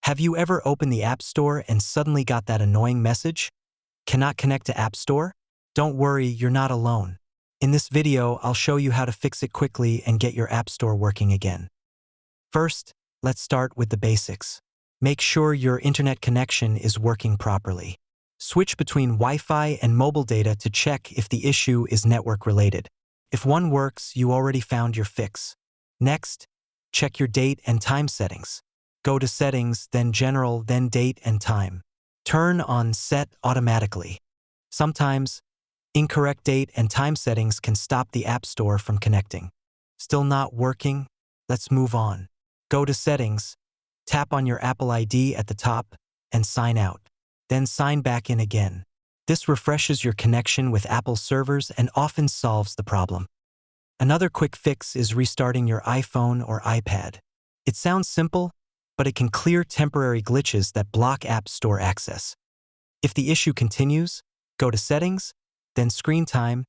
Have you ever opened the App Store and suddenly got that annoying message? Cannot connect to App Store? Don't worry, you're not alone. In this video, I'll show you how to fix it quickly and get your App Store working again. First, let's start with the basics. Make sure your internet connection is working properly. Switch between Wi-Fi and mobile data to check if the issue is network related. If one works, you already found your fix. Next, check your date and time settings. Go to Settings, then General, then Date and Time. Turn on Set Automatically. Sometimes, incorrect date and time settings can stop the App Store from connecting. Still not working? Let's move on. Go to Settings, tap on your Apple ID at the top, and sign out. Then sign back in again. This refreshes your connection with Apple servers and often solves the problem. Another quick fix is restarting your iPhone or iPad. It sounds simple, but it can clear temporary glitches that block App Store access. If the issue continues, go to Settings, then Screen Time,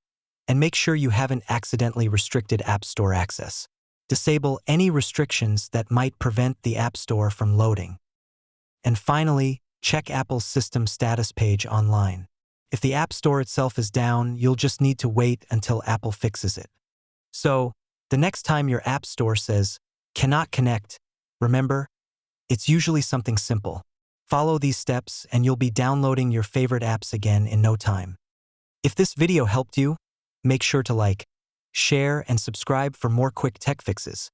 and make sure you haven't accidentally restricted App Store access. Disable any restrictions that might prevent the App Store from loading. And finally, check Apple's system status page online. If the App Store itself is down, you'll just need to wait until Apple fixes it. So, the next time your App Store says, "Cannot connect," remember, it's usually something simple. Follow these steps and you'll be downloading your favorite apps again in no time. If this video helped you, make sure to like, share, and subscribe for more quick tech fixes.